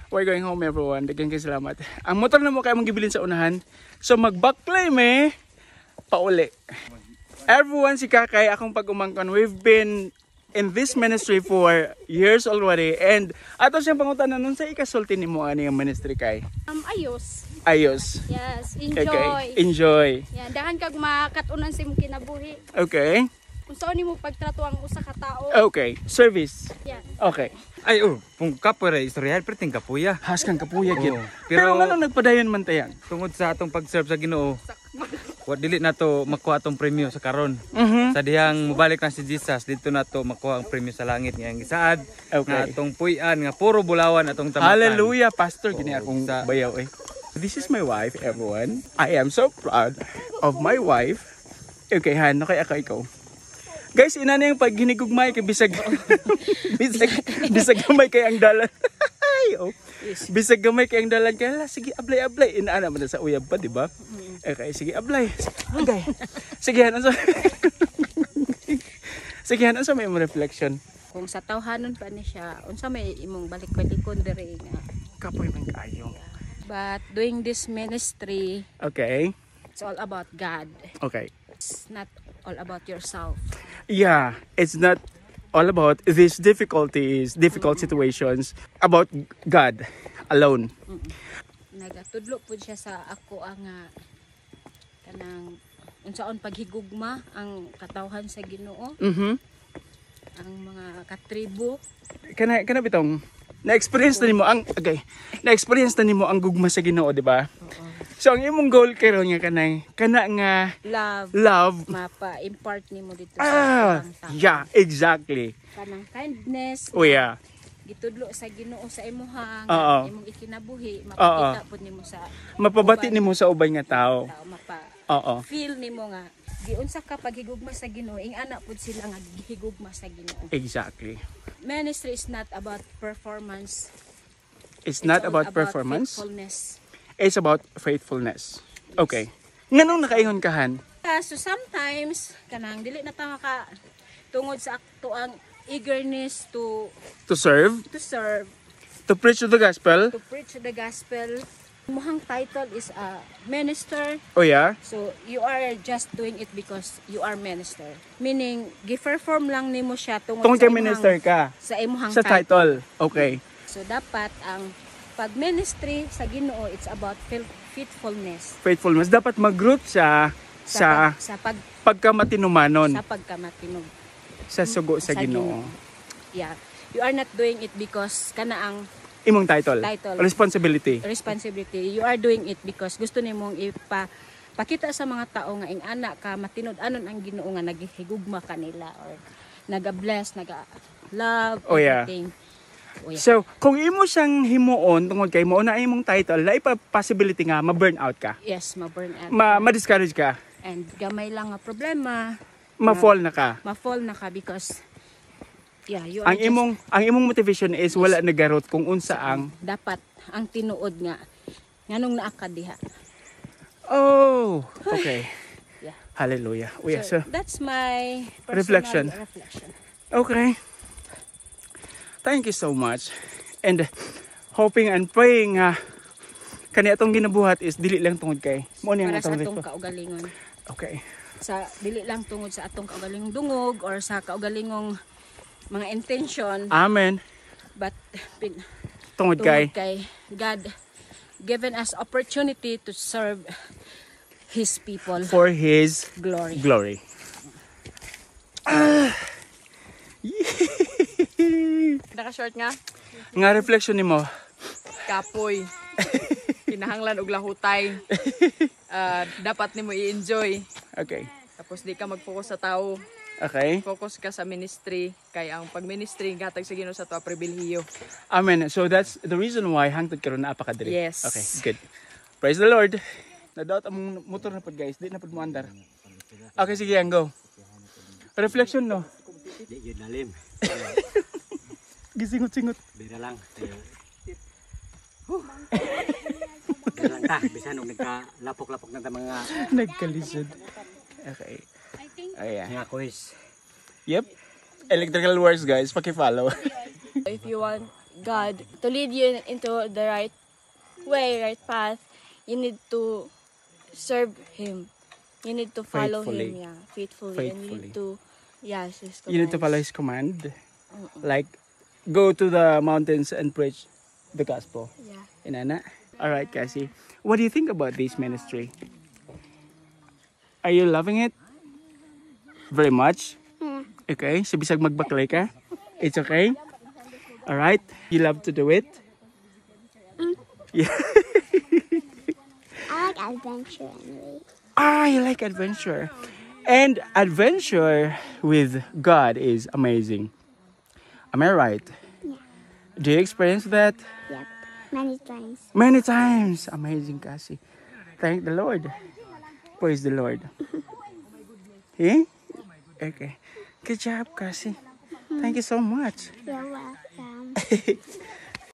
We're going home everyone. Daghang kay salamat. Ang motor na mo kay mong gibilin sa unahan. So mag-backplay me pauli. Everyone, si Kakay akong pag-umangkon. We've been in this ministry for years already. And ato siyang pangutanan nun sa ikasulti nimo ani ang ministry kay. Ayos. Ayos. Yes, enjoy. Okay. Enjoy. Yan, dahan kag makatunan sa imong kinabuhi. Okay. Kung saan nimo pagtrato ang usa ka tawo. Okay. Service. Yan. Okay. Ay, kung kapoy rin, istoryahan, pero ting kapuya. Haskan kapuya gid. Oo. Pero Pero ngano nagpadayon man tayang? tungod sa atong pag-serve sa Ginoo, dili na to makuha atong premyo sa karon. Sa dihang mubalik na si Jesus, dito na to makuha ang premyo sa langit nga ang gisaad. Okay. Nga atong puy-an, nga puro bulawan atong tamatan. Hallelujah, pastor gini akong Sa- bayaw eh. This is my wife, everyone. I am so proud of my wife. Okay, Han, kay ako ikaw. Guys, ina na yung pag hinigugmay kay bisag bisag gamay kay ang dalan. Ay, oh. Bisag gamay kay ang dalan kay sige ablay. Inaana man sa uyab pa, di ba? Okay, sige ablay. Okay. Sige Han, unsa? Sige Han, unsa may imong reflection? Kung sa tawhanon pa ni siya, unsa may imong balik-balikon diri nga. Kapoy man kaayo. But doing this ministry, Okay. it's all about God. Okay. It's not all about yourself. Yeah, it's not all about these difficult situations, about God alone. Nagatudlo pud siya sa ako ang kanang unsaon paghigugma ang katawhan sa Ginoo, ang mga katribo. Kana bitong na-experience na nimo ang na-experience na nimo ang gugma sa Ginoo, di ba? So ang imong goal karon nga kana nga love mapa-impart nimo dito sa ibang tao. yeah, exactly. Kanang kindness. Oh yeah. Gitudlo sa Ginoo sa imuha Oo. nga imong ikinabuhi, mapakita pud nimo sa Mapabati nimo sa ubay nga tao. Oo. feel nimo nga giunsa ka paghigugma sa Ginoo, ing ana pud sila nga gihigugma sa Ginoo. Exactly. Ministry is not about performance. It's not all about performance. faithfulness. It's about faithfulness. Okay. Nganong nakaingon ka Han? So sometimes kanang dili na ta maka tungod sa ato ang eagerness to serve, serve, to preach the gospel. to preach the gospel. Muhang title is a minister. Oh yeah. So you are just doing it because you are minister. Meaning gi-perform lang nimo siya tungod Tungkol sa kay imong- minister ka sa imong sa title. Okay. So dapat ang pag-ministry sa Ginoo, it's about faithfulness. Faithfulness dapat mag-root siya sa pagkamatinumanon, sa pagkamatinog sa sugo sa sa Ginoo. Yeah. You are not doing it because kana ang Imong title. Title. Responsibility. responsibility. You are doing it because gusto nimong pakita sa mga tao nga ing ana ka matinud-anon ang Ginoo nga naghigugma kanila or naga-bless, naga-love, Oh, yeah. everything. Oh, yeah. So, kung imo siyang himuon tungod kay mo na imong title, na possibility nga ma-burn out ka. Yes, ma-burn out. Ma-discourage ka. And gamay lang nga problema, Ma-fall na ka. ma-fall na ka because you are Ang imong motivation is wala nagarot kung unsa ang dapat ang tinuod nga nganong naa ka diha. Oh, okay. Yeah. Hallelujah. Oh, yeah, so, That's my personal Reflection. reflection. okay. Thank you so much. And hoping and praying kani atong ginabuhat is dili lang tungod kay mo ni ang Para sa atong atong kaugalingon. Okay. Sa dili lang tungod sa atong kaugalingong dungog or sa kaugalingong mga intention, Amen. but Tungod tungod kay kay God given us opportunity to serve His people for His glory. glory. Naka-short nga, Nga reflection nimo. kapoy. Kinahanglan og lahutay. Dapat nimo i-enjoy. Okay. Tapos di ka mag-focus sa tao. Okay. Focus ka sa ministry. Kay ang pag-ministry, gatag sa Ginoo sa tuwa pribilhiyo. Amen. So that's the reason why hangtod karon na apaka diri. Yes. Okay, good. Praise the Lord. Na-doubt ang motor na pod guys, di na pod mo andar. Okay, sige, ang go. Reflection no. Di yun lalim. Gisingot-singot. Bira lang. Bira lang ta. Bisan nung nagka-lapok-lapok na ta mga Nagkalisod. Okay. Ayan. mga quiz. Yep. Electrical works guys, paki-follow. If you want God to lead you into the right way, right path, you need to serve Him. You need to follow Faithfully. Him, faithfully. And you Faithfully. need to, His You need to follow commands. His command. Like, go to the mountains and preach the gospel. Yeah. Inana? Alright, Cassie. What do you think about this ministry? Are you loving it? Very much? Okay, so bisag magbaklay ka? It's okay? Alright? You love to do it? Yeah. I like adventure anyway. You like adventure. And adventure with God is amazing. Am I right? Yeah. Do you experience that? Yep. Many times. Many times. Amazing, Cassie. Thank the Lord. Praise the Lord. Eh? Okay. Good job, Cassie. Thank you so much. You're welcome.